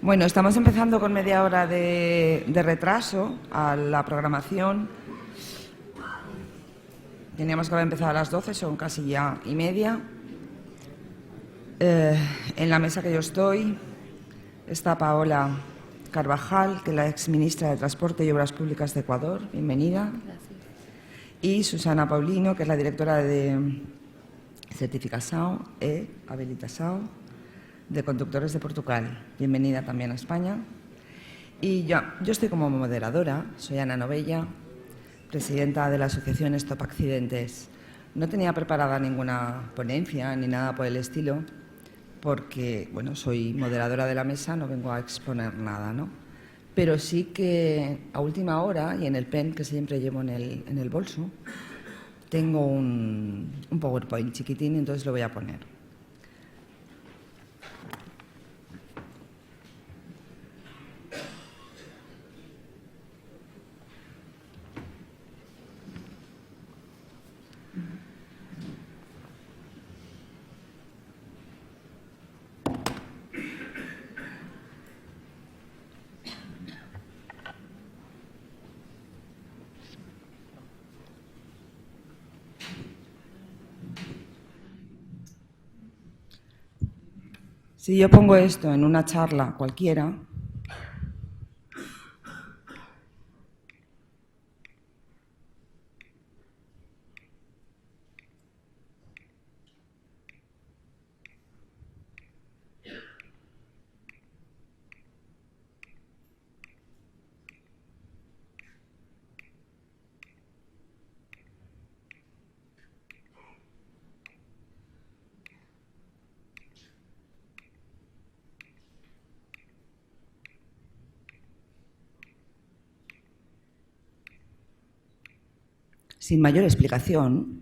Bueno, estamos empezando con media hora de retraso a la programación. Teníamos que haber empezado a las 12, son casi ya y media. En la mesa que yo estoy está Paola Carvajal, que es la exministra de Transporte y Obras Públicas de Ecuador. Bienvenida. Gracias. Y Susana Paulino, que es la directora de Certificación e Habilitación de Conductores de Portugal. Bienvenida también a España. Y yo estoy como moderadora, soy Ana Novella, presidenta de la asociación Stop Accidentes. No tenía preparada ninguna ponencia ni nada por el estilo, porque, bueno, soy moderadora de la mesa, no vengo a exponer nada, ¿no? Pero sí que a última hora, y en el pen que siempre llevo en el bolso, tengo un PowerPoint chiquitín, entonces lo voy a poner. Si yo pongo esto en una charla cualquiera, sin mayor explicación,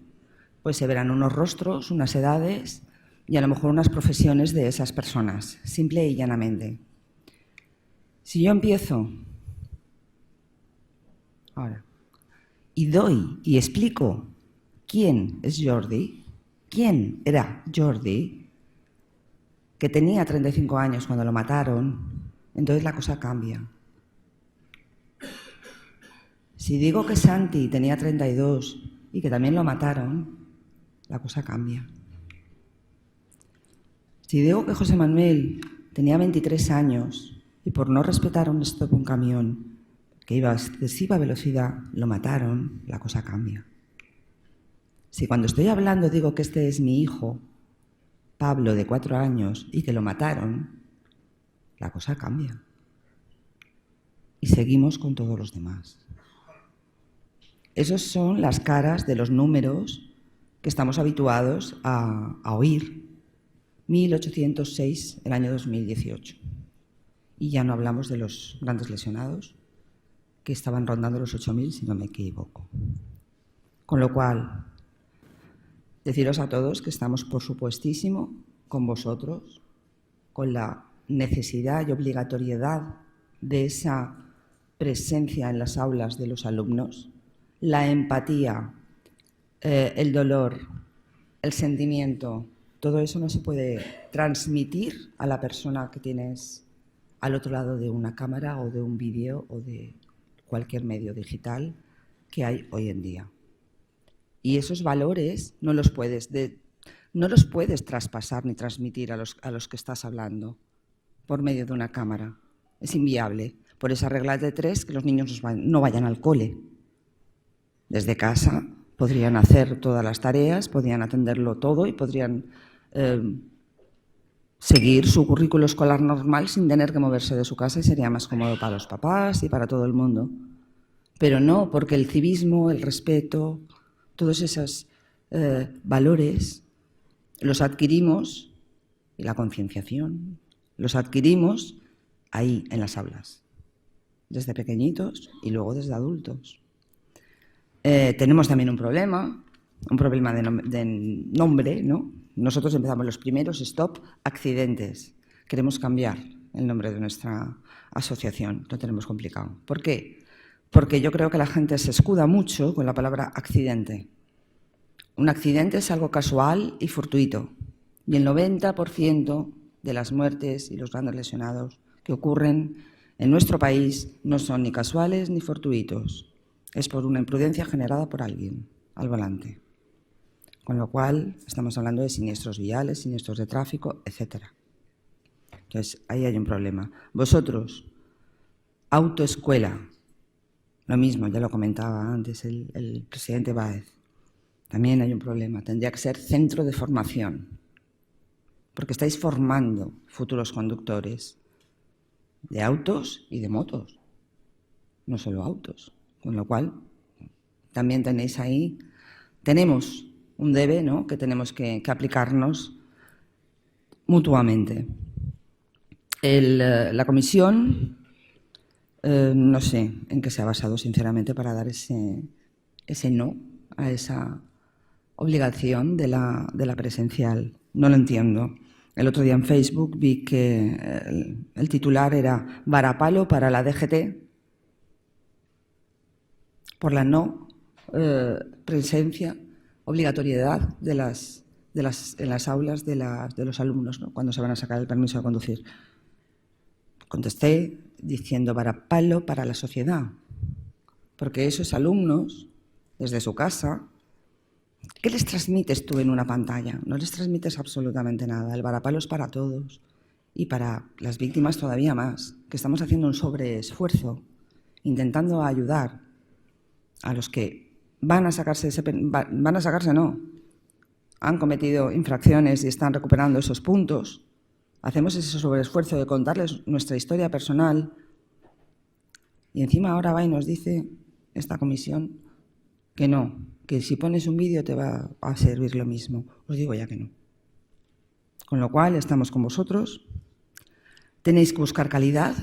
pues se verán unos rostros, unas edades y a lo mejor unas profesiones de esas personas, simple y llanamente. Si yo empiezo ahora y doy y explico quién es Jordi, quién era Jordi, que tenía 35 años cuando lo mataron, entonces la cosa cambia. Si digo que Santi tenía 32 y que también lo mataron, la cosa cambia. Si digo que José Manuel tenía 23 años y por no respetar un stop un camión que iba a excesiva velocidad, lo mataron, la cosa cambia. Si cuando estoy hablando digo que este es mi hijo, Pablo, de 4 años, y que lo mataron, la cosa cambia. Y seguimos con todos los demás. Esas son las caras de los números que estamos habituados a oír. 1.806 el año 2018. Y ya no hablamos de los grandes lesionados, que estaban rondando los 8.000, si no me equivoco. Con lo cual, deciros a todos que estamos, por supuestísimo, con vosotros, con la necesidad y obligatoriedad de esa presencia en las aulas de los alumnos, la empatía, el dolor, el sentimiento, todo eso no se puede transmitir a la persona que tienes al otro lado de una cámara o de un vídeo o de cualquier medio digital que hay hoy en día. Y esos valores no los puedes traspasar ni transmitir a los que estás hablando por medio de una cámara. Es inviable. Por esa regla de 3, que los niños no vayan al cole. Desde casa podrían hacer todas las tareas, podrían atenderlo todo y podrían seguir su currículo escolar normal sin tener que moverse de su casa y sería más cómodo para los papás y para todo el mundo. Pero no, porque el civismo, el respeto, todos esos valores los adquirimos, y la concienciación, los adquirimos ahí en las aulas, desde pequeñitos y luego desde adultos. Tenemos también un problema de nombre, ¿no? Nosotros empezamos los primeros, Stop Accidentes. Queremos cambiar el nombre de nuestra asociación, lo tenemos complicado. ¿Por qué? Porque yo creo que la gente se escuda mucho con la palabra accidente. Un accidente es algo casual y fortuito, y el 90% de las muertes y los grandes lesionados que ocurren en nuestro país no son ni casuales ni fortuitos. Es por una imprudencia generada por alguien al volante. Con lo cual, estamos hablando de siniestros viales, siniestros de tráfico, etc. Entonces, ahí hay un problema. Vosotros, autoescuela, lo mismo, ya lo comentaba antes el presidente Báez. También hay un problema. Tendría que ser centro de formación, porque estáis formando futuros conductores de autos y de motos, no solo autos. Con lo cual, también tenéis ahí, tenemos un debe, ¿no?, que tenemos que aplicarnos mutuamente. La comisión, no sé en qué se ha basado, sinceramente, para dar ese no a esa obligación de la presencial. No lo entiendo. El otro día en Facebook vi que el titular era «Varapalo para la DGT» por la no presencia, obligatoriedad en las aulas de los alumnos, ¿no?, cuando se van a sacar el permiso de conducir. Contesté diciendo varapalo para la sociedad, porque esos alumnos, desde su casa, ¿qué les transmites tú en una pantalla? No les transmites absolutamente nada. El varapalo es para todos y para las víctimas todavía más, que estamos haciendo un sobreesfuerzo, intentando ayudar a los que han cometido infracciones y están recuperando esos puntos. Hacemos ese sobreesfuerzo de contarles nuestra historia personal y encima ahora va y nos dice esta comisión que no, que si pones un vídeo te va a servir lo mismo. Os digo ya que no. Con lo cual, estamos con vosotros. Tenéis que buscar calidad,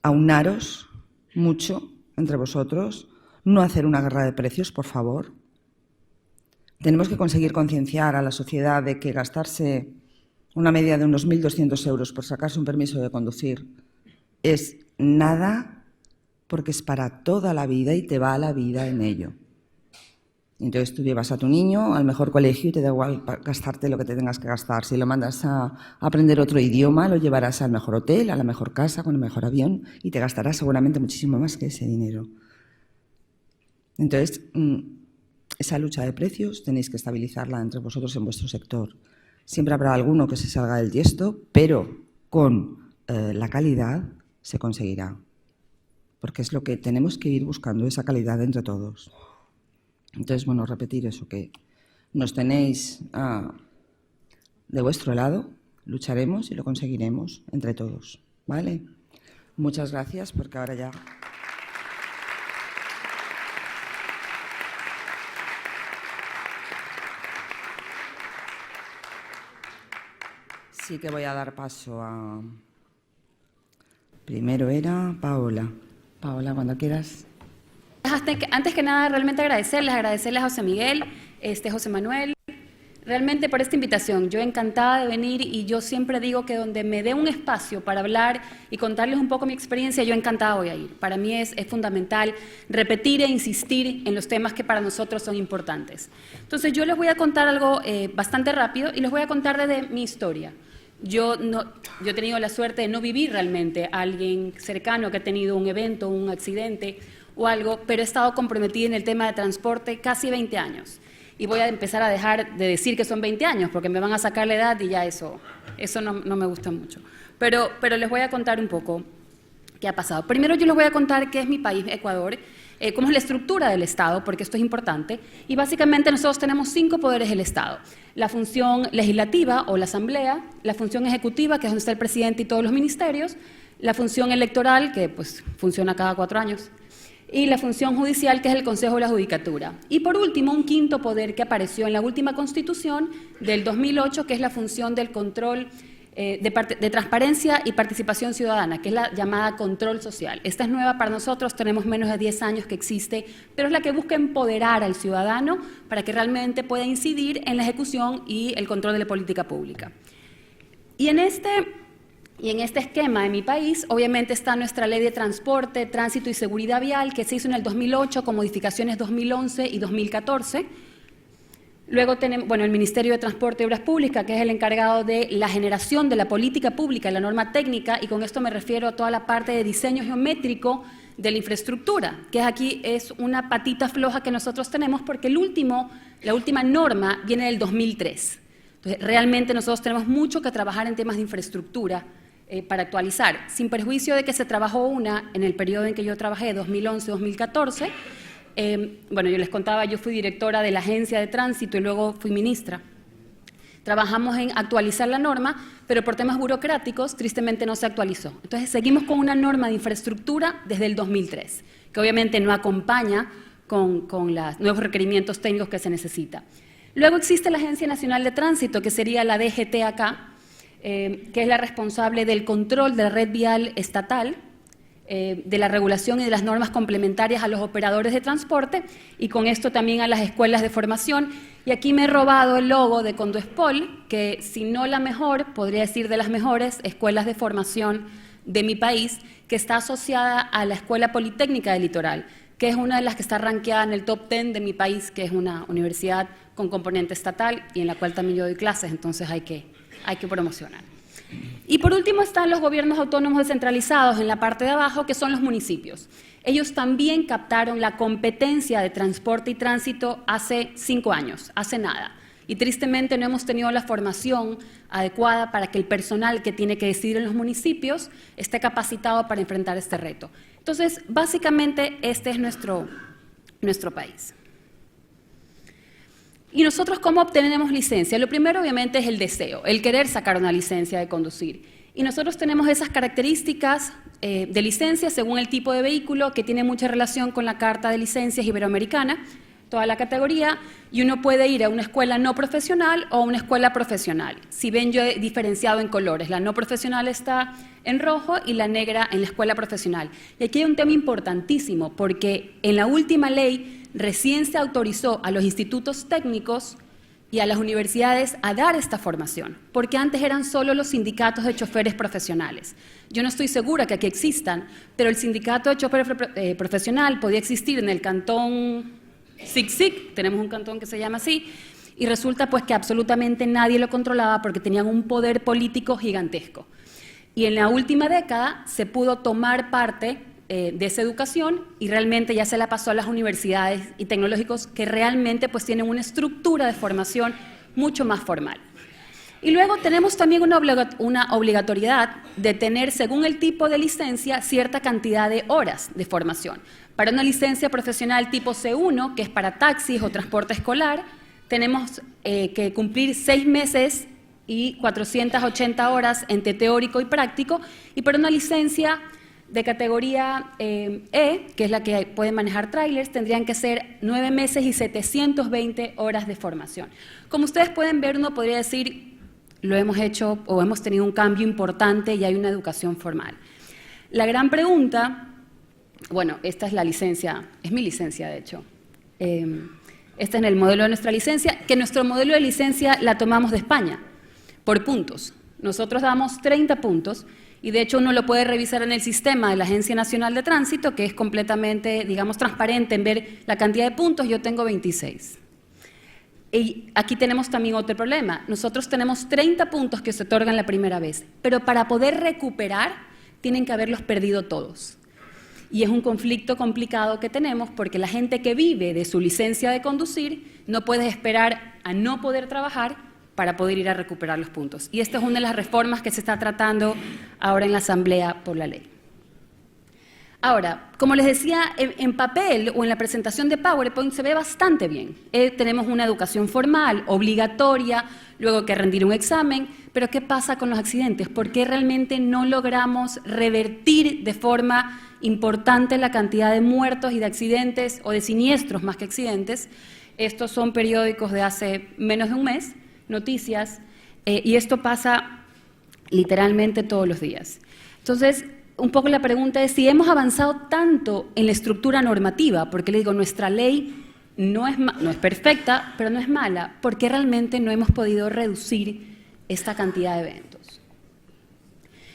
aunaros mucho entre vosotros, no hacer una guerra de precios, por favor. Tenemos que conseguir concienciar a la sociedad de que gastarse una media de unos 1.200 euros por sacarse un permiso de conducir es nada, porque es para toda la vida y te va la vida en ello. Entonces tú llevas a tu niño al mejor colegio y te da igual gastarte lo que te tengas que gastar. Si lo mandas a aprender otro idioma, lo llevarás al mejor hotel, a la mejor casa, con el mejor avión y te gastarás seguramente muchísimo más que ese dinero. Entonces, esa lucha de precios tenéis que estabilizarla entre vosotros en vuestro sector. Siempre habrá alguno que se salga del tiesto, pero con la calidad se conseguirá. Porque es lo que tenemos que ir buscando, esa calidad entre todos. Entonces, bueno, repetir eso, que nos tenéis de vuestro lado, lucharemos y lo conseguiremos entre todos, ¿vale? Muchas gracias, porque ahora ya... Sí que voy a dar paso a... Primero era Paola. Paola, cuando quieras. Antes que nada, realmente agradecerles a José Miguel, José Manuel, realmente por esta invitación. Yo encantada de venir y yo siempre digo que donde me dé un espacio para hablar y contarles un poco mi experiencia, yo encantada voy a ir. Para mí es fundamental repetir e insistir en los temas que para nosotros son importantes. Entonces yo les voy a contar algo bastante rápido y les voy a contar desde mi historia. Yo he tenido la suerte de no vivir realmente a alguien cercano que ha tenido un evento, un accidente o algo, pero he estado comprometida en el tema de transporte casi 20 años. Y voy a empezar a dejar de decir que son 20 años, porque me van a sacar la edad y ya eso no me gusta mucho. Pero les voy a contar un poco qué ha pasado. Primero yo les voy a contar qué es mi país, Ecuador, cómo es la estructura del Estado, porque esto es importante. Y básicamente nosotros tenemos 5 poderes del Estado. La función legislativa o la asamblea, la función ejecutiva, que es donde está el presidente y todos los ministerios, la función electoral, que pues funciona cada 4 años, y la función judicial, que es el Consejo de la Judicatura. Y por último, un quinto poder que apareció en la última Constitución del 2008, que es la función del control de transparencia y participación ciudadana, que es la llamada control social. Esta es nueva para nosotros, tenemos menos de 10 años que existe, pero es la que busca empoderar al ciudadano para que realmente pueda incidir en la ejecución y el control de la política pública. Y en este esquema de mi país, obviamente está nuestra Ley de Transporte, Tránsito y Seguridad Vial, que se hizo en el 2008 con modificaciones 2011 y 2014. Luego tenemos, bueno, el Ministerio de Transporte y Obras Públicas, que es el encargado de la generación de la política pública y la norma técnica, y con esto me refiero a toda la parte de diseño geométrico de la infraestructura, que aquí es una patita floja que nosotros tenemos porque la última norma viene del 2003. Entonces, realmente nosotros tenemos mucho que trabajar en temas de infraestructura para actualizar, sin perjuicio de que se trabajó una en el periodo en que yo trabajé, 2011-2014. Bueno, yo les contaba, yo fui directora de la Agencia de Tránsito y luego fui ministra. Trabajamos en actualizar la norma, pero por temas burocráticos, tristemente no se actualizó. Entonces, seguimos con una norma de infraestructura desde el 2003, que obviamente no acompaña con los nuevos requerimientos técnicos que se necesita. Luego existe la Agencia Nacional de Tránsito, que sería la DGT acá, que es la responsable del control de la red vial estatal, de la regulación y de las normas complementarias a los operadores de transporte y con esto también a las escuelas de formación. Y aquí me he robado el logo de Conduespol, que si no la mejor, podría decir de las mejores escuelas de formación de mi país, que está asociada a la Escuela Politécnica del Litoral, que es una de las que está rankeada en el top 10 de mi país, que es una universidad con componente estatal y en la cual también yo doy clases, entonces hay que promocionar. Y por último están los gobiernos autónomos descentralizados en la parte de abajo, que son los municipios. Ellos también captaron la competencia de transporte y tránsito hace 5 años, hace nada. Y tristemente no hemos tenido la formación adecuada para que el personal que tiene que decidir en los municipios esté capacitado para enfrentar este reto. Entonces, básicamente, este es nuestro país. ¿Y nosotros cómo obtenemos licencia? Lo primero, obviamente, es el deseo, el querer sacar una licencia de conducir. Y nosotros tenemos esas características de licencia según el tipo de vehículo, que tiene mucha relación con la Carta de Licencias Iberoamericana, toda la categoría, y uno puede ir a una escuela no profesional o a una escuela profesional. Si ven, yo he diferenciado en colores, la no profesional está en rojo y la negra en la escuela profesional. Y aquí hay un tema importantísimo, porque en la última ley recién se autorizó a los institutos técnicos y a las universidades a dar esta formación, porque antes eran solo los sindicatos de choferes profesionales. Yo no estoy segura que aquí existan, pero el sindicato de chofer profesional podía existir en el cantón Sic-Sic, tenemos un cantón que se llama así, y resulta pues que absolutamente nadie lo controlaba porque tenían un poder político gigantesco. Y en la última década se pudo tomar parte de esa educación y realmente ya se la pasó a las universidades y tecnológicos que realmente pues tienen una estructura de formación mucho más formal. Y luego tenemos también una obligatoriedad de tener, según el tipo de licencia, cierta cantidad de horas de formación. Para una licencia profesional tipo C1, que es para taxis o transporte escolar, tenemos que cumplir 6 meses y 480 horas entre teórico y práctico, y para una licencia de categoría E, que es la que puede manejar trailers, tendrían que ser 9 meses y 720 horas de formación. Como ustedes pueden ver, uno podría decir, lo hemos hecho o hemos tenido un cambio importante y hay una educación formal. La gran pregunta, bueno, esta es la licencia, es mi licencia de hecho, este es el modelo de nuestra licencia, que nuestro modelo de licencia la tomamos de España, por puntos. Nosotros damos 30 puntos, y de hecho uno lo puede revisar en el sistema de la Agencia Nacional de Tránsito, que es completamente, digamos, transparente en ver la cantidad de puntos. Yo tengo 26. Y aquí tenemos también otro problema. Nosotros tenemos 30 puntos que se otorgan la primera vez, pero para poder recuperar tienen que haberlos perdido todos. Y es un conflicto complicado que tenemos porque la gente que vive de su licencia de conducir no puede esperar a no poder trabajar para poder ir a recuperar los puntos. Y esta es una de las reformas que se está tratando ahora en la Asamblea por la ley. Ahora, como les decía, en papel o en la presentación de PowerPoint se ve bastante bien. Tenemos una educación formal, obligatoria, luego hay que rendir un examen, pero ¿qué pasa con los accidentes? ¿Por qué realmente no logramos revertir de forma importante la cantidad de muertos y de accidentes o de siniestros más que accidentes? Estos son periódicos de hace menos de un mes, noticias, y esto pasa literalmente todos los días. Entonces, un poco la pregunta es si hemos avanzado tanto en la estructura normativa, porque le digo, nuestra ley no es perfecta, pero no es mala, ¿por qué realmente no hemos podido reducir esta cantidad de eventos?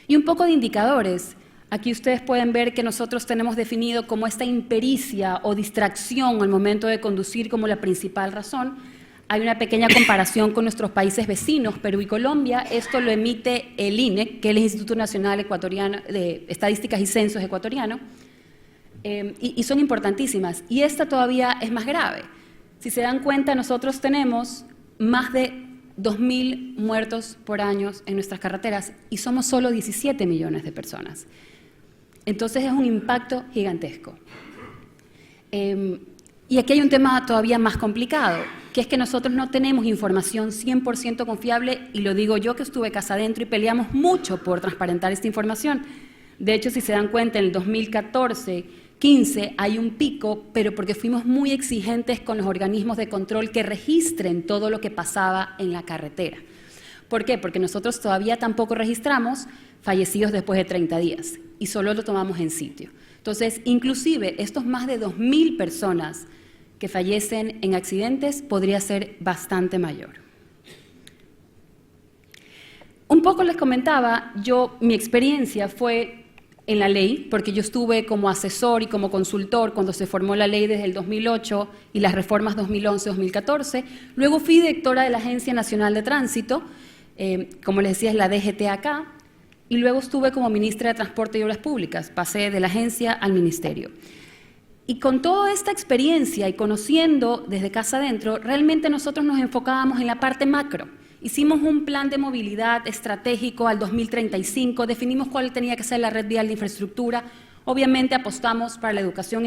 Y un poco de indicadores. Aquí ustedes pueden ver que nosotros tenemos definido como esta impericia o distracción al momento de conducir como la principal razón. Hay una pequeña comparación con nuestros países vecinos, Perú y Colombia. Esto lo emite el INE, que es el Instituto Nacional Ecuatoriano de Estadísticas y Censos Ecuatoriano, y son importantísimas. Y esta todavía es más grave. Si se dan cuenta, nosotros tenemos más de 2.000 muertos por año en nuestras carreteras y somos solo 17 millones de personas. Entonces es un impacto gigantesco. Y aquí hay un tema todavía más complicado, que es que nosotros no tenemos información 100% confiable, y lo digo yo que estuve casa adentro y peleamos mucho por transparentar esta información. De hecho, si se dan cuenta, en el 2014-15 hay un pico, pero porque fuimos muy exigentes con los organismos de control que registren todo lo que pasaba en la carretera. ¿Por qué? Porque nosotros todavía tampoco registramos fallecidos después de 30 días y solo lo tomamos en sitio. Entonces, inclusive estos más de 2.000 personas que fallecen en accidentes podría ser bastante mayor. Un poco les comentaba, mi experiencia fue en la ley, porque yo estuve como asesor y como consultor cuando se formó la ley desde el 2008 y las reformas 2011-2014. Luego fui directora de la Agencia Nacional de Tránsito, como les decía, es la DGT acá, y luego estuve como ministra de Transporte y Obras Públicas, pasé de la agencia al ministerio. Y con toda esta experiencia y conociendo desde casa adentro, realmente nosotros nos enfocábamos en la parte macro. Hicimos un plan de movilidad estratégico al 2035, definimos cuál tenía que ser la red vial de infraestructura, obviamente apostamos para la educación,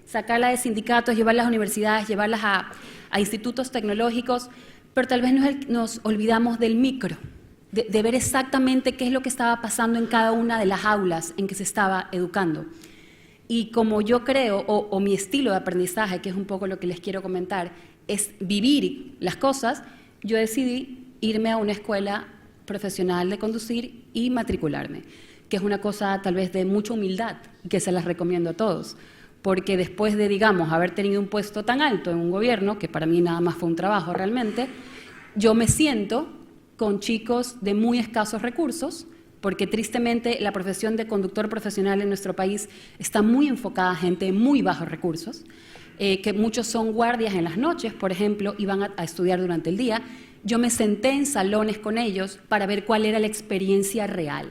sacarla de sindicatos, llevarla a las universidades, llevarlas a institutos tecnológicos, pero tal vez nos olvidamos del micro, de ver exactamente qué es lo que estaba pasando en cada una de las aulas en que se estaba educando. Y como yo creo, o mi estilo de aprendizaje, que es un poco lo que les quiero comentar, es vivir las cosas, yo decidí irme a una escuela profesional de conducir y matricularme, que es una cosa tal vez de mucha humildad y que se las recomiendo a todos, porque después de, digamos, haber tenido un puesto tan alto en un gobierno, que para mí nada más fue un trabajo realmente, yo me siento con chicos de muy escasos recursos, porque tristemente la profesión de conductor profesional en nuestro país está muy enfocada a gente de muy bajos recursos, que muchos son guardias en las noches, por ejemplo, y van a estudiar durante el día. Yo me senté en salones con ellos para ver cuál era la experiencia real,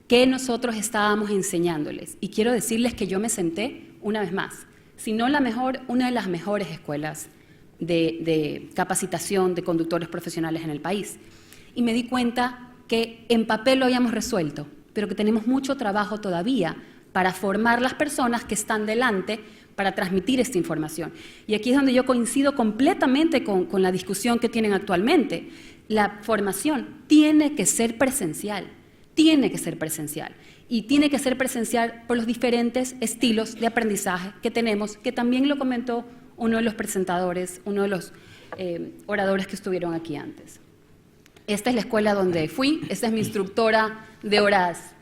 qué nosotros estábamos enseñándoles. Y quiero decirles que yo me senté, una vez más, si no la mejor, una de las mejores escuelas de capacitación de conductores profesionales en el país. Y me di cuenta que en papel lo habíamos resuelto, pero que tenemos mucho trabajo todavía para formar las personas que están delante para transmitir esta información. Y aquí es donde yo coincido completamente con la discusión que tienen actualmente. La formación tiene que ser presencial, tiene que ser presencial. Y tiene que ser presencial por los diferentes estilos de aprendizaje que tenemos, que también lo comentó uno de los presentadores, uno de los oradores que estuvieron aquí antes. Esta es la escuela donde fui, esta es mi instructora de horas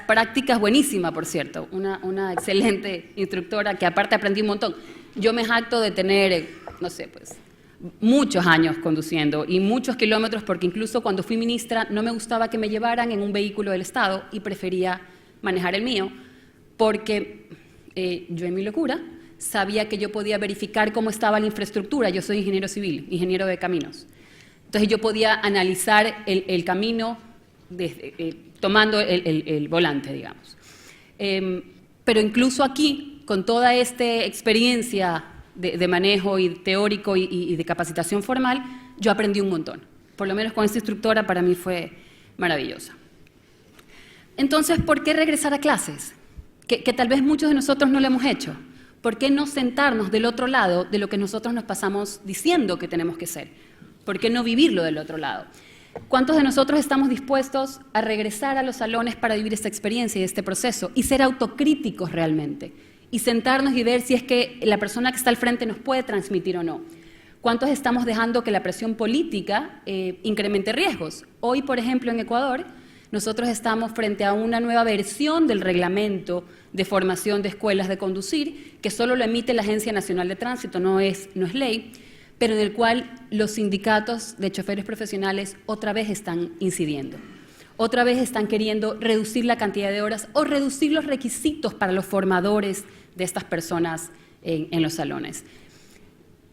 prácticas, buenísima, por cierto, una excelente instructora que aparte aprendí un montón. Yo me jacto de tener, no sé, pues, muchos años conduciendo y muchos kilómetros, porque incluso cuando fui ministra no me gustaba que me llevaran en un vehículo del Estado y prefería manejar el mío, porque yo en mi locura sabía que yo podía verificar cómo estaba la infraestructura. Yo soy ingeniero civil, ingeniero de caminos. Entonces yo podía analizar el camino tomando el volante, digamos. Pero incluso aquí, con toda esta experiencia de manejo y teórico y de capacitación formal, yo aprendí un montón. Por lo menos con esta instructora para mí fue maravillosa. Entonces, ¿por qué regresar a clases? Que tal vez muchos de nosotros no lo hemos hecho. ¿Por qué no sentarnos del otro lado de lo que nosotros nos pasamos diciendo que tenemos que ser? ¿Por qué no vivirlo del otro lado? ¿Cuántos de nosotros estamos dispuestos a regresar a los salones para vivir esta experiencia y este proceso y ser autocríticos realmente? Y sentarnos y ver si es que la persona que está al frente nos puede transmitir o no. ¿Cuántos estamos dejando que la presión política incremente riesgos? Hoy, por ejemplo, en Ecuador, nosotros estamos frente a una nueva versión del reglamento de formación de escuelas de conducir, que solo lo emite la Agencia Nacional de Tránsito, no es ley, pero en el cual los sindicatos de choferes profesionales otra vez están incidiendo. Otra vez están queriendo reducir la cantidad de horas o reducir los requisitos para los formadores de estas personas en los salones.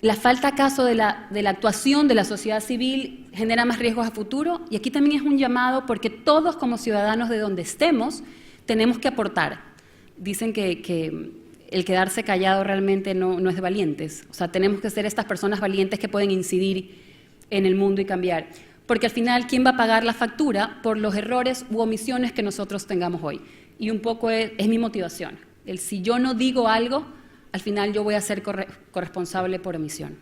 La falta acaso de la actuación de la sociedad civil genera más riesgos a futuro, y aquí también es un llamado porque todos como ciudadanos de donde estemos tenemos que aportar. Dicen que el quedarse callado realmente no es de valientes, o sea, tenemos que ser estas personas valientes que pueden incidir en el mundo y cambiar, porque al final, ¿quién va a pagar la factura por los errores u omisiones que nosotros tengamos hoy? Y un poco es mi motivación, si yo no digo algo, al final yo voy a ser corresponsable por omisión.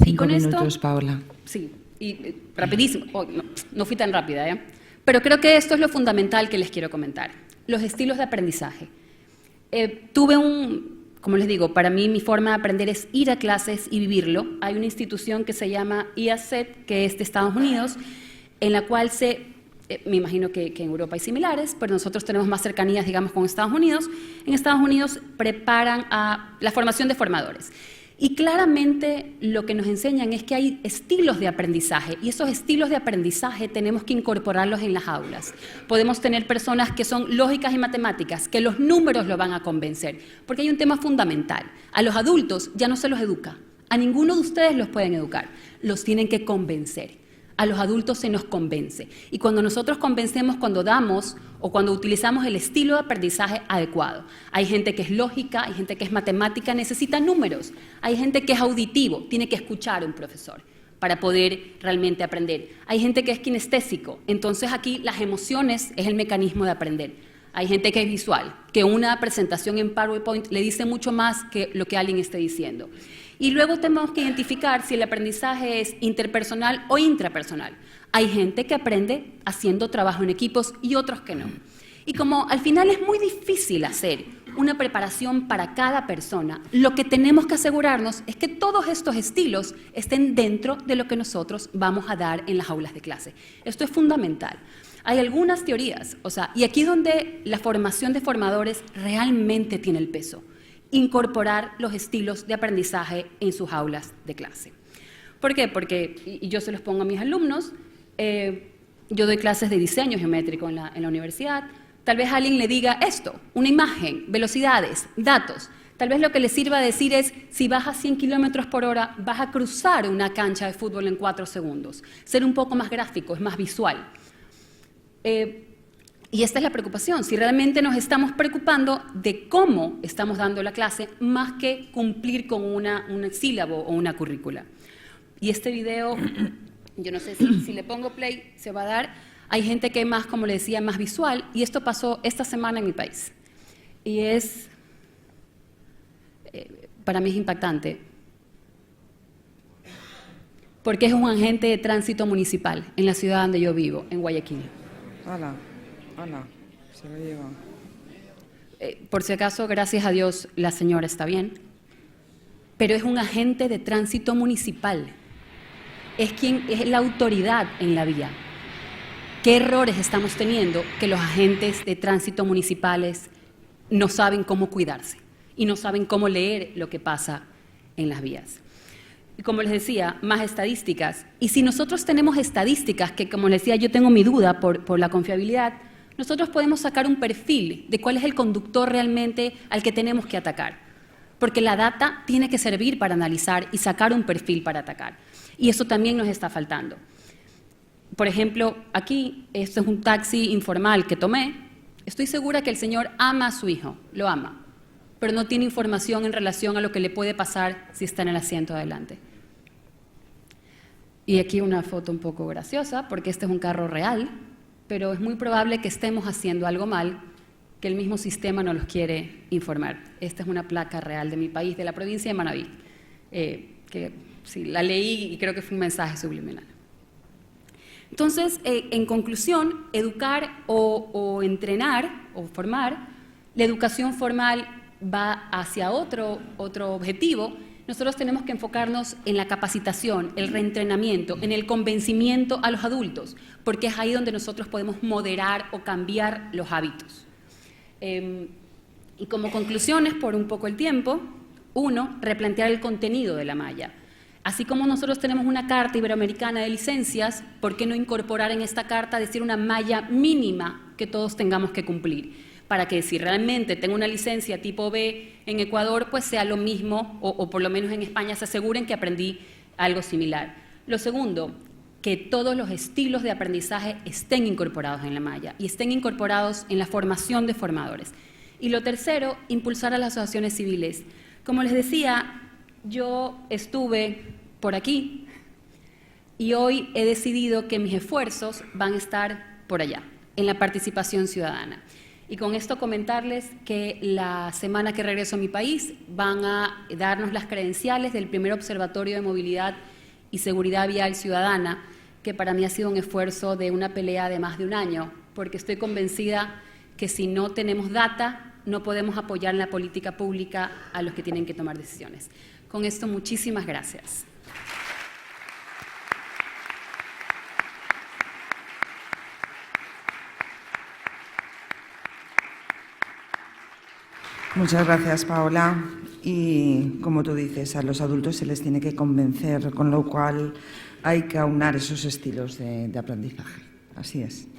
5 minutos, Paola. Sí, y rapidísimo. Oh, no fui tan rápida, ¿eh? Pero creo que esto es lo fundamental que les quiero comentar. Los estilos de aprendizaje. Como les digo, para mí mi forma de aprender es ir a clases y vivirlo. Hay una institución que se llama IACET, que es de Estados Unidos, en la cual me imagino que en Europa hay similares, pero nosotros tenemos más cercanías, digamos, con Estados Unidos. En Estados Unidos preparan a la formación de formadores. Y claramente lo que nos enseñan es que hay estilos de aprendizaje, y esos estilos de aprendizaje tenemos que incorporarlos en las aulas. Podemos tener personas que son lógicas y matemáticas, que los números lo van a convencer, porque hay un tema fundamental. A los adultos ya no se los educa, a ninguno de ustedes los pueden educar, los tienen que convencer. A los adultos se nos convence. Y cuando nosotros convencemos, cuando damos o cuando utilizamos el estilo de aprendizaje adecuado. Hay gente que es lógica, hay gente que es matemática, necesita números. Hay gente que es auditivo, tiene que escuchar a un profesor para poder realmente aprender. Hay gente que es kinestésico, entonces aquí las emociones es el mecanismo de aprender. Hay gente que es visual, que una presentación en PowerPoint le dice mucho más que lo que alguien esté diciendo. Y luego tenemos que identificar si el aprendizaje es interpersonal o intrapersonal. Hay gente que aprende haciendo trabajo en equipos y otros que no. Y como al final es muy difícil hacer una preparación para cada persona, lo que tenemos que asegurarnos es que todos estos estilos estén dentro de lo que nosotros vamos a dar en las aulas de clase. Esto es fundamental. Hay algunas teorías, y aquí es donde la formación de formadores realmente tiene el peso. Incorporar los estilos de aprendizaje en sus aulas de clase. ¿Por qué? Porque, y yo se los pongo a mis alumnos, yo doy clases de diseño geométrico en la universidad, tal vez alguien le diga esto, una imagen, velocidades, datos, tal vez lo que le sirva decir es, si vas a 100 kilómetros por hora, vas a cruzar una cancha de fútbol en 4 segundos. Ser un poco más gráfico, es más visual. Y esta es la preocupación, si realmente nos estamos preocupando de cómo estamos dando la clase, más que cumplir con un sílabo o una currícula. Y este video, yo no sé si le pongo play, se va a dar. Hay gente que es más, como le decía, más visual, y esto pasó esta semana en mi país. Y para mí es impactante, porque es un agente de tránsito municipal en la ciudad donde yo vivo, en Guayaquil. Hola, se lo lleva. Por si acaso, gracias a Dios, la señora está bien, pero es un agente de tránsito municipal, es la autoridad en la vía. ¿Qué errores estamos teniendo que los agentes de tránsito municipales no saben cómo cuidarse y no saben cómo leer lo que pasa en las vías? Y como les decía, más estadísticas. Y si nosotros tenemos estadísticas, que como les decía, yo tengo mi duda por la confiabilidad, nosotros podemos sacar un perfil de cuál es el conductor realmente al que tenemos que atacar. Porque la data tiene que servir para analizar y sacar un perfil para atacar. Y eso también nos está faltando. Por ejemplo, aquí, esto es un taxi informal que tomé. Estoy segura que el señor ama a su hijo, lo ama, pero no tiene información en relación a lo que le puede pasar si está en el asiento adelante. Y aquí una foto un poco graciosa, porque este es un carro real, pero es muy probable que estemos haciendo algo mal, que el mismo sistema no los quiere informar. Esta es una placa real de mi país, de la provincia de Manabí, que sí, la leí y creo que fue un mensaje subliminal. Entonces, en conclusión, educar o entrenar o formar, la educación formal va hacia otro objetivo. Nosotros tenemos que enfocarnos en la capacitación, el reentrenamiento, en el convencimiento a los adultos, porque es ahí donde nosotros podemos moderar o cambiar los hábitos. Y como conclusiones, por un poco el tiempo, 1, replantear el contenido de la malla. Así como nosotros tenemos una carta iberoamericana de licencias, ¿por qué no incorporar en esta carta, decir una malla mínima que todos tengamos que cumplir? para que si realmente tengo una licencia tipo B en Ecuador, pues sea lo mismo, o por lo menos en España se aseguren que aprendí algo similar. Lo segundo, que todos los estilos de aprendizaje estén incorporados en la malla y estén incorporados en la formación de formadores. Y lo tercero, impulsar a las asociaciones civiles. Como les decía, yo estuve por aquí y hoy he decidido que mis esfuerzos van a estar por allá, en la participación ciudadana. Y con esto comentarles que la semana que regreso a mi país van a darnos las credenciales del primer Observatorio de Movilidad y Seguridad Vial Ciudadana, que para mí ha sido un esfuerzo de una pelea de más de un año, porque estoy convencida que si no tenemos data, no podemos apoyar en la política pública a los que tienen que tomar decisiones. Con esto, muchísimas gracias. Muchas gracias, Paola. Y como tú dices, a los adultos se les tiene que convencer, con lo cual hay que aunar esos estilos de aprendizaje. Así es.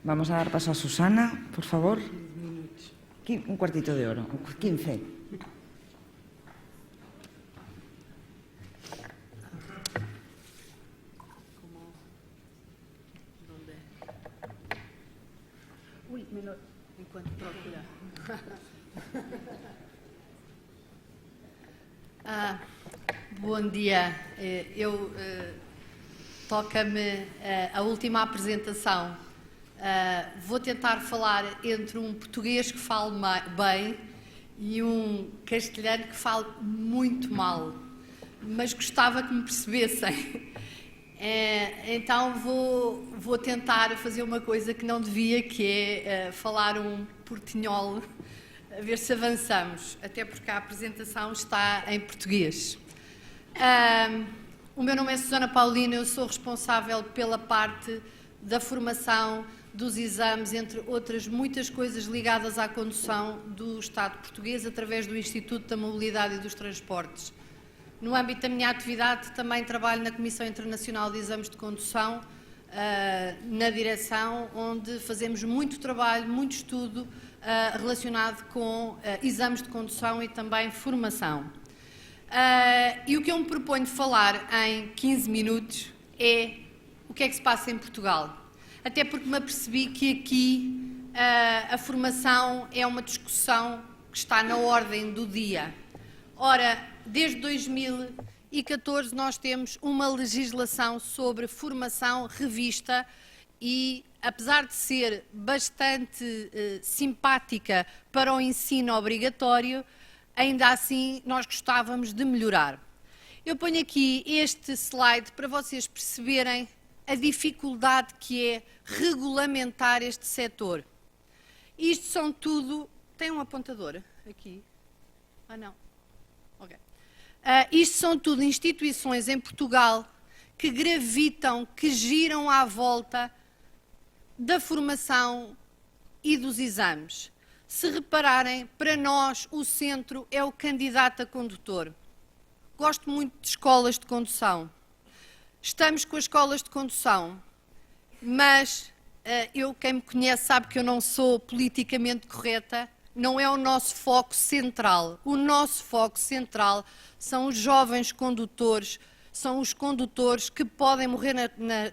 Vamos a dar paso a Susana, por favor. Un cuartito de hora, 15. Uy, enquanto procura. Bom dia. Toca-me a última apresentação. Vou tentar falar entre um português que fale bem e um castelhano que fale muito mal, mas gostava que me percebessem. Então vou tentar fazer uma coisa que não devia, que é falar um portinhol, a ver se avançamos, até porque a apresentação está em português. O meu nome é Susana Paulino, eu sou responsável pela parte da formação dos exames, entre outras muitas coisas ligadas à condução do Estado português, através do Instituto da Mobilidade e dos Transportes. No âmbito da minha atividade, também trabalho na Comissão Internacional de Exames de Condução, na direção, onde fazemos muito trabalho, muito estudo relacionado com exames de condução e também formação. E o que eu me proponho falar em 15 minutos é o que é que se passa em Portugal. Até porque me apercebi que aqui a formação é uma discussão que está na ordem do dia. Ora, desde 2014 nós temos uma legislação sobre formação revista e, apesar de ser bastante simpática para o ensino obrigatório, ainda assim nós gostávamos de melhorar. Eu ponho aqui este slide para vocês perceberem a dificuldade que é regulamentar este setor. Isto são tudo... Tem um apontador aqui? Ah, não. Ok. Isto são tudo instituições em Portugal que gravitam, que giram à volta da formação e dos exames. Se repararem, para nós o centro é o candidato a condutor. Gosto muito de escolas de condução. Estamos com as escolas de condução, mas quem me conhece sabe que eu não sou politicamente correta, não é o nosso foco central. O nosso foco central são os jovens condutores, são os condutores que podem morrer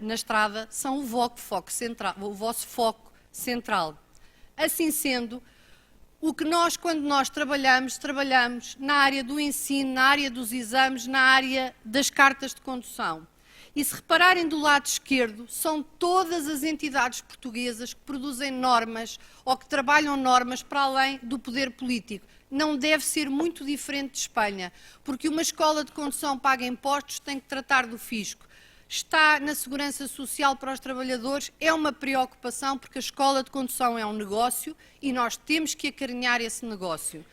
na estrada, são o vosso foco central. Assim sendo, quando nós trabalhamos na área do ensino, na área dos exames, na área das cartas de condução. E se repararem do lado esquerdo, são todas as entidades portuguesas que produzem normas ou que trabalham normas para além do poder político. Não deve ser muito diferente de Espanha, porque uma escola de condução paga impostos, tem que tratar do fisco. Está na segurança social para os trabalhadores, é uma preocupação, porque a escola de condução é um negócio e nós temos que acarinhar esse negócio.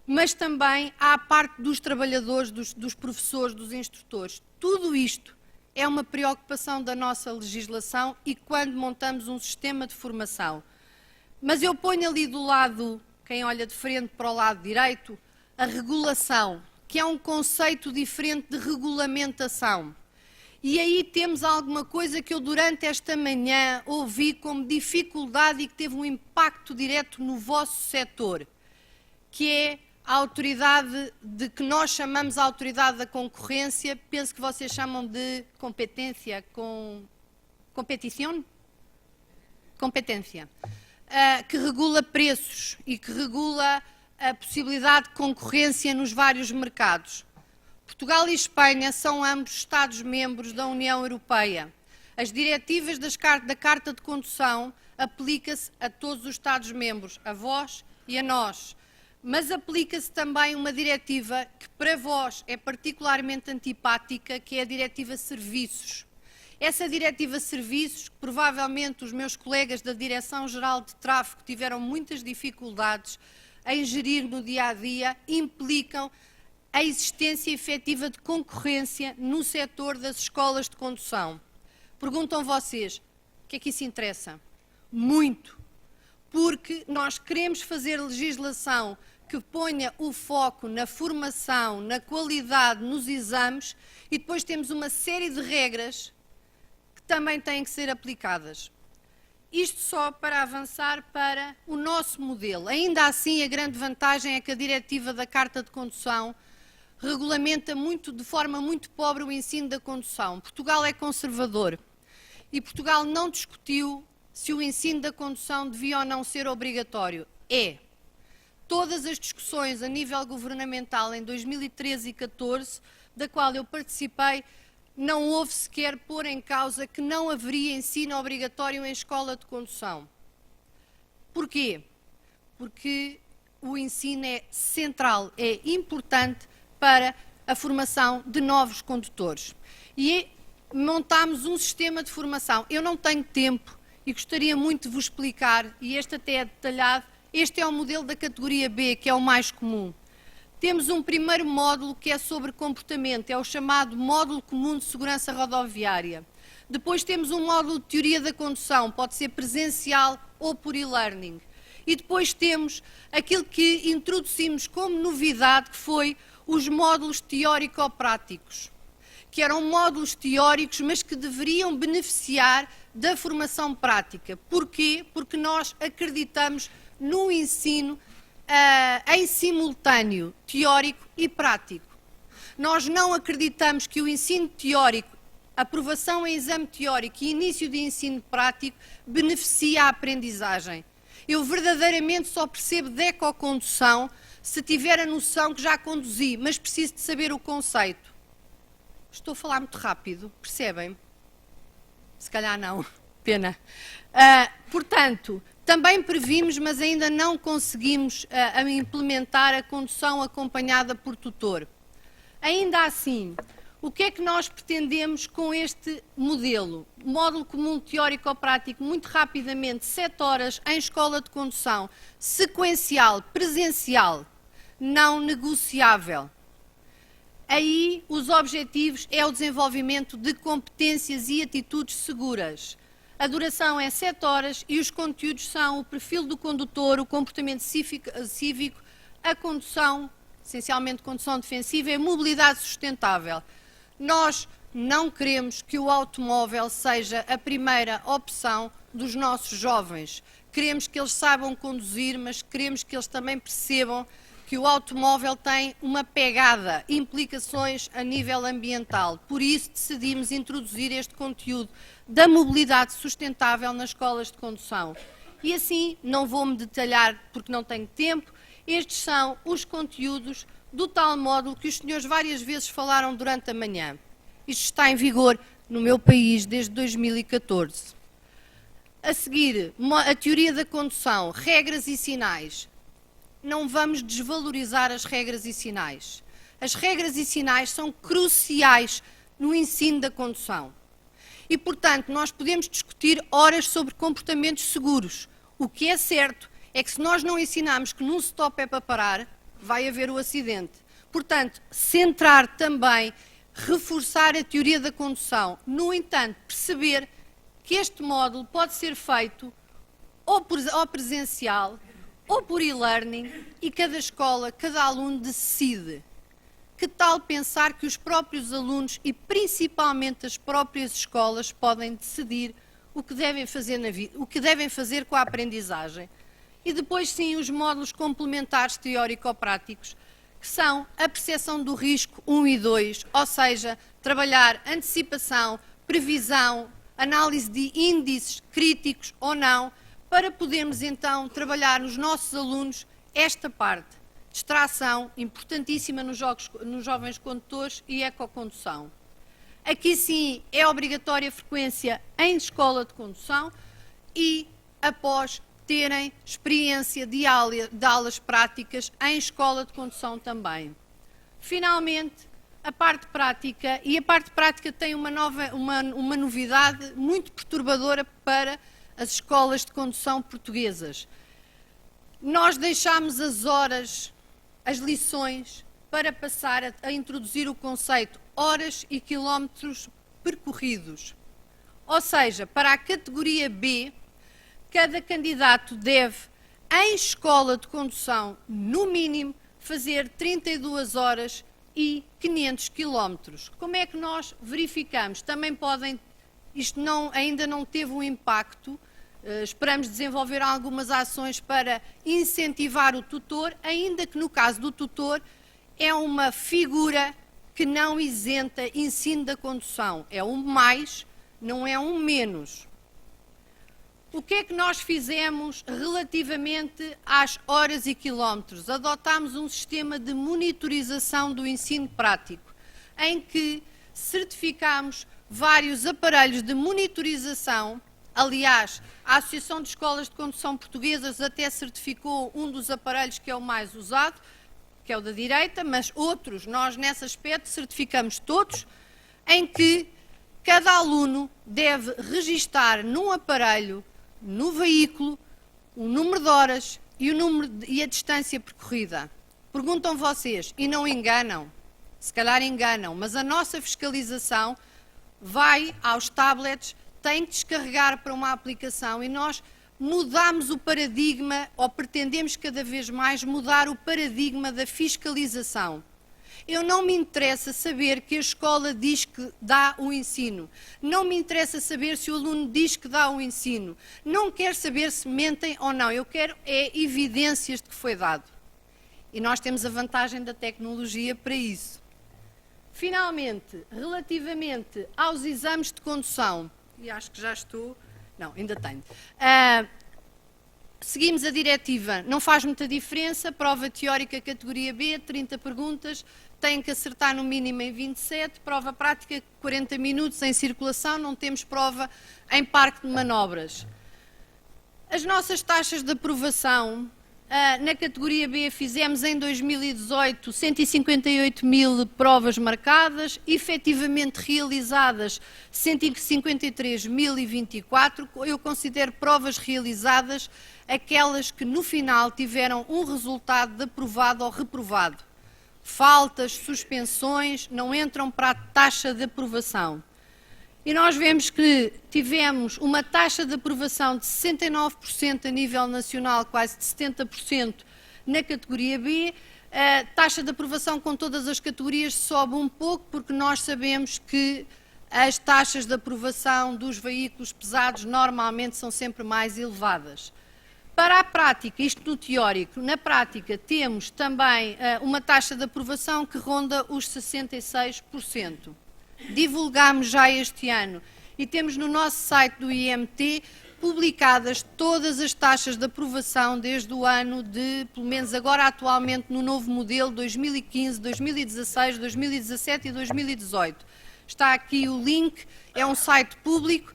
Mas também há a parte dos trabalhadores, dos professores, dos instrutores. Tudo isto é uma preocupação da nossa legislação e quando montamos um sistema de formação. Mas eu ponho ali do lado, quem olha de frente para o lado direito, a regulação, que é um conceito diferente de regulamentação. E aí temos alguma coisa que eu durante esta manhã ouvi como dificuldade e que teve um impacto direto no vosso setor, que é a autoridade de que nós chamamos a autoridade da concorrência, penso que vocês chamam de competência, competência, que regula preços e que regula a possibilidade de concorrência nos vários mercados. Portugal e Espanha são ambos Estados-membros da União Europeia. As diretivas da Carta de Condução aplicam-se a todos os Estados-membros, a vós e a nós. Mas aplica-se também uma diretiva que para vós é particularmente antipática, que é a Diretiva Serviços. Essa Diretiva Serviços, que provavelmente os meus colegas da Direção-Geral de Tráfego tiveram muitas dificuldades em gerir no dia-a-dia, implicam a existência efetiva de concorrência no setor das escolas de condução. Perguntam vocês, o que é que isso interessa? Muito, porque nós queremos fazer legislação que ponha o foco na formação, na qualidade, nos exames, e depois temos uma série de regras que também têm que ser aplicadas. Isto só para avançar para o nosso modelo. Ainda assim, a grande vantagem é que a diretiva da Carta de Condução regulamenta de forma muito pobre o ensino da condução. Portugal é conservador e Portugal não discutiu se o ensino da condução devia ou não ser obrigatório. É. Todas as discussões a nível governamental em 2013 e 2014, da qual eu participei, não houve sequer pôr em causa que não haveria ensino obrigatório em escola de condução. Porquê? Porque o ensino é central, é importante para a formação de novos condutores. E montámos um sistema de formação. Eu não tenho tempo e gostaria muito de vos explicar, e este até é detalhado, este é o modelo da categoria B, que é o mais comum. Temos um primeiro módulo que é sobre comportamento, é o chamado Módulo Comum de Segurança Rodoviária. Depois temos um módulo de Teoria da Condução, pode ser presencial ou por e-learning. E depois temos aquilo que introduzimos como novidade, que foi os módulos teórico-práticos, que eram módulos teóricos, mas que deveriam beneficiar da formação prática. Porquê? Porque nós acreditamos no ensino em simultâneo, teórico e prático. Nós não acreditamos que o ensino teórico, aprovação em exame teórico e início de ensino prático beneficia a aprendizagem. Eu verdadeiramente só percebo de ecocondução se tiver a noção que já conduzi, mas preciso de saber o conceito. Estou a falar muito rápido, percebem? Se calhar não, pena. Portanto, também previmos, mas ainda não conseguimos implementar a condução acompanhada por tutor. Ainda assim, o que é que nós pretendemos com este modelo? Módulo comum teórico-prático, muito rapidamente, 7 horas em escola de condução, sequencial, presencial, não negociável. Aí, os objetivos é o desenvolvimento de competências e atitudes seguras. A duração é 7 horas e os conteúdos são o perfil do condutor, o comportamento cívico, a condução, essencialmente condução defensiva, e a mobilidade sustentável. Nós não queremos que o automóvel seja a primeira opção dos nossos jovens. Queremos que eles saibam conduzir, mas queremos que eles também percebam que o automóvel tem uma pegada, implicações a nível ambiental. Por isso decidimos introduzir este conteúdo da mobilidade sustentável nas escolas de condução. E assim, não vou-me detalhar porque não tenho tempo, estes são os conteúdos do tal módulo que os senhores várias vezes falaram durante a manhã. Isto está em vigor no meu país desde 2014. A seguir, a teoria da condução, regras e sinais. Não vamos desvalorizar as regras e sinais. As regras e sinais são cruciais no ensino da condução. E, portanto, nós podemos discutir horas sobre comportamentos seguros. O que é certo é que se nós não ensinarmos que num stop é para parar, vai haver o acidente. Portanto, centrar também, reforçar a teoria da condução. No entanto, perceber que este módulo pode ser feito ou presencial ou por e-learning, e cada escola, cada aluno decide. que tal pensar que os próprios alunos e principalmente as próprias escolas podem decidir o que devem fazer na vida, o que devem fazer com a aprendizagem? E depois sim os módulos complementares teórico-práticos, que são a percepção do risco 1 e 2, ou seja, trabalhar antecipação, previsão, análise de índices críticos ou não, para podermos então trabalhar nos nossos alunos esta parte. Distração, importantíssima nos jovens condutores e ecocondução. Aqui sim é obrigatória a frequência em escola de condução e após terem experiência de aulas práticas em escola de condução também. Finalmente, a parte prática, e a parte prática tem uma novidade muito perturbadora para as escolas de condução portuguesas. Nós deixámos as horas, as lições, para passar a introduzir o conceito horas e quilómetros percorridos. Ou seja, para a categoria B, cada candidato deve, em escola de condução, no mínimo, fazer 32 horas e 500 quilómetros. Como é que nós verificamos? Também podem, isto ainda não teve um impacto, esperamos desenvolver algumas ações para incentivar o tutor, ainda que no caso do tutor é uma figura que não isenta ensino da condução. É um mais, não é um menos. O que é que nós fizemos relativamente às horas e quilómetros? Adotámos um sistema de monitorização do ensino prático, em que certificámos vários aparelhos de monitorização. Aliás, a Associação de Escolas de Condução Portuguesas até certificou um dos aparelhos que é o mais usado, que é o da direita, mas outros, nós nesse aspecto certificamos todos, em que cada aluno deve registar num aparelho, no veículo, o número de horas e a distância percorrida. Perguntam vocês, e não enganam? Se calhar enganam, mas a nossa fiscalização vai aos tablets, tem que descarregar para uma aplicação e nós mudamos o paradigma, ou pretendemos cada vez mais mudar o paradigma da fiscalização. Eu não me interessa saber que a escola diz que dá o ensino. Não me interessa saber se o aluno diz que dá o ensino. Não quero saber se mentem ou não. Eu quero evidências de que foi dado. E nós temos a vantagem da tecnologia para isso. Finalmente, relativamente aos exames de condução, e acho que já estou... Não, ainda tenho. Seguimos a diretiva, não faz muita diferença, prova teórica categoria B, 30 perguntas, têm que acertar no mínimo em 27, prova prática 40 minutos em circulação, não temos prova em parque de manobras. As nossas taxas de aprovação, na categoria B fizemos em 2018 158 mil provas marcadas, efetivamente realizadas 153.024, eu considero provas realizadas aquelas que no final tiveram um resultado de aprovado ou reprovado. Faltas, suspensões não entram para a taxa de aprovação. E nós vemos que tivemos uma taxa de aprovação de 69% a nível nacional, quase de 70% na categoria B. A taxa de aprovação com todas as categorias sobe um pouco, porque nós sabemos que as taxas de aprovação dos veículos pesados normalmente são sempre mais elevadas. Para a prática, isto no teórico, na prática temos também uma taxa de aprovação que ronda os 66%. Divulgámos já este ano e temos no nosso site do IMT publicadas todas as taxas de aprovação desde o ano de, pelo menos agora atualmente no novo modelo 2015, 2016, 2017 e 2018. Está aqui o link, é um site público.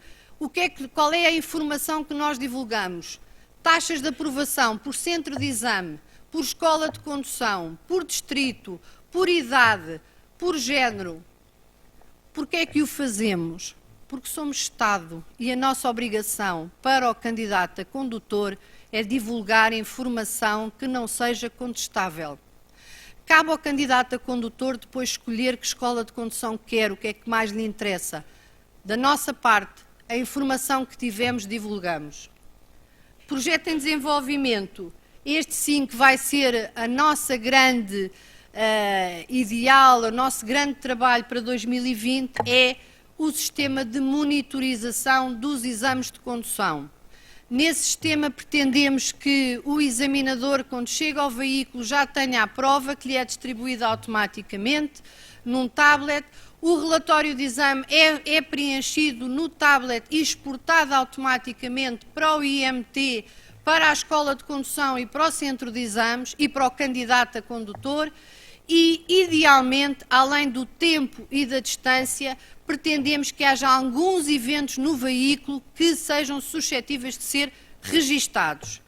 Qual é a informação que nós divulgamos? Taxas de aprovação por centro de exame, por escola de condução, por distrito, por idade, por género. Porquê é que o fazemos? Porque somos Estado e a nossa obrigação para o candidato a condutor é divulgar informação que não seja contestável. Cabe ao candidato a condutor depois escolher que escola de condução quer, o que é que mais lhe interessa. Da nossa parte, a informação que tivemos, divulgamos. Projeto em desenvolvimento, este sim que vai ser a nossa grande ideal, o nosso grande trabalho para 2020 é o sistema de monitorização dos exames de condução. Nesse sistema pretendemos que o examinador, quando chega ao veículo, já tenha a prova que lhe é distribuída automaticamente num tablet. O relatório de exame é preenchido no tablet e exportado automaticamente para o IMT, para a escola de condução e para o centro de exames e para o candidato a condutor. E, idealmente, além do tempo e da distância, pretendemos que haja alguns eventos no veículo que sejam suscetíveis de ser registados.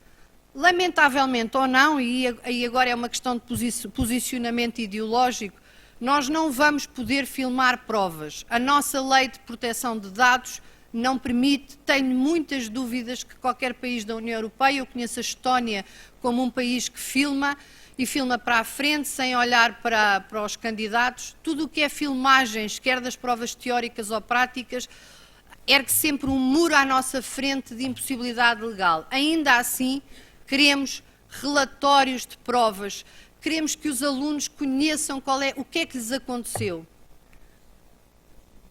Lamentavelmente ou não, e agora é uma questão de posicionamento ideológico, nós não vamos poder filmar provas. A nossa lei de proteção de dados não permite, tenho muitas dúvidas que qualquer país da União Europeia, eu conheço a Estónia como um país que filma, e filma para a frente, sem olhar para os candidatos. Tudo o que é filmagens, quer das provas teóricas ou práticas, ergue sempre um muro à nossa frente de impossibilidade legal. Ainda assim, queremos relatórios de provas, queremos que os alunos conheçam o que é que lhes aconteceu.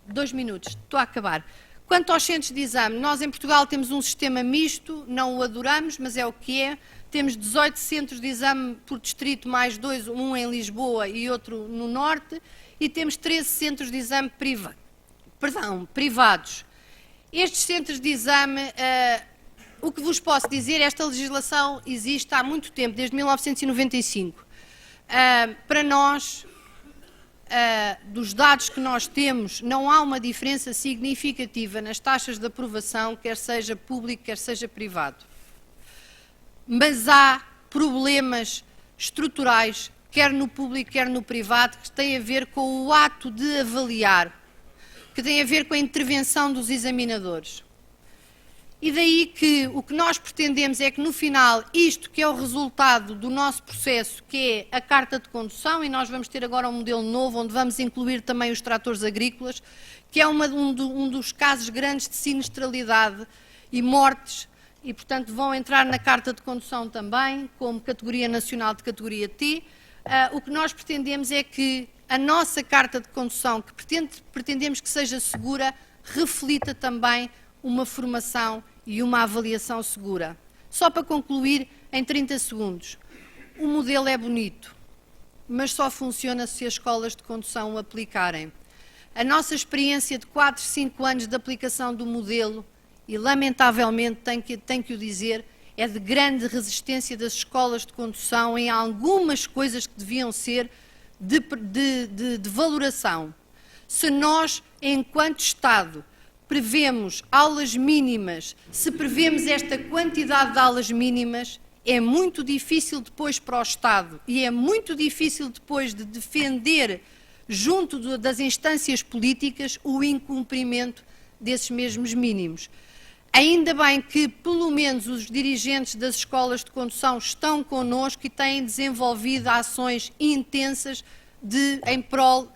2 minutos, estou a acabar. Quanto aos centros de exame, nós em Portugal temos um sistema misto, não o adoramos, mas é o que é. Temos 18 centros de exame por distrito, mais 2, um em Lisboa e outro no Norte, e temos 13 centros de exame privados. Estes centros de exame, o que vos posso dizer, esta legislação existe há muito tempo, desde 1995. Para nós, dos dados que nós temos, não há uma diferença significativa nas taxas de aprovação, quer seja público, quer seja privado. Mas há problemas estruturais, quer no público, quer no privado, que têm a ver com o ato de avaliar, que têm a ver com a intervenção dos examinadores. E daí que o que nós pretendemos é que no final, isto que é o resultado do nosso processo, que é a carta de condução, e nós vamos ter agora um modelo novo, onde vamos incluir também os tratores agrícolas, que é um dos casos grandes de sinistralidade e mortes, e, portanto, vão entrar na carta de condução também, como categoria nacional de categoria T. O que nós pretendemos é que a nossa carta de condução, que pretendemos que seja segura, reflita também uma formação e uma avaliação segura. Só para concluir, em 30 segundos, o modelo é bonito, mas só funciona se as escolas de condução o aplicarem. A nossa experiência de 4, 5 anos de aplicação do modelo, e lamentavelmente tenho que o dizer, é de grande resistência das escolas de condução em algumas coisas que deviam ser de valoração. Se nós, enquanto Estado, prevemos aulas mínimas, se prevemos esta quantidade de aulas mínimas, é muito difícil depois para o Estado e é muito difícil depois de defender, junto das instâncias políticas, o incumprimento desses mesmos mínimos. Ainda bem que, pelo menos, os dirigentes das escolas de condução estão connosco e têm desenvolvido ações intensas em prol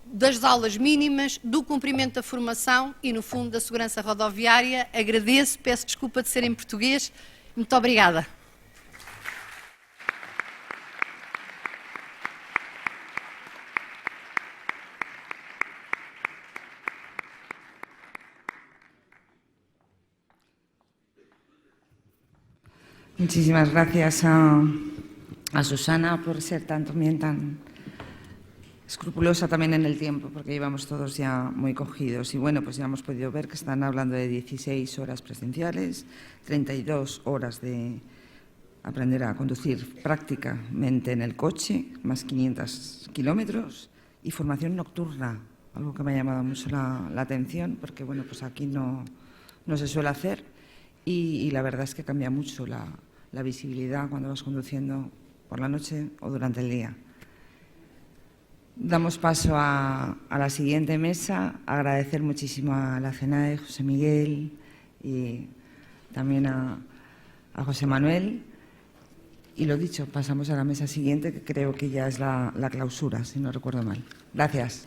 das aulas mínimas, do cumprimento da formação e, no fundo, da segurança rodoviária. Agradeço, peço desculpa de ser em português. Muito obrigada. Muchísimas gracias a Susana por ser también tan escrupulosa también en el tiempo, porque llevamos todos ya muy cogidos. Y bueno, pues ya hemos podido ver que están hablando de 16 horas presenciales, 32 horas de aprender a conducir prácticamente en el coche, más 500 kilómetros, y formación nocturna, algo que me ha llamado mucho la atención, porque bueno, pues aquí no se suele hacer, y la verdad es que cambia mucho la visibilidad cuando vas conduciendo por la noche o durante el día. Damos paso a la siguiente mesa. Agradecer muchísimo a la CENAE, José Miguel, y también a José Manuel. Y lo dicho, pasamos a la mesa siguiente, que creo que ya es la clausura, si no recuerdo mal. Gracias.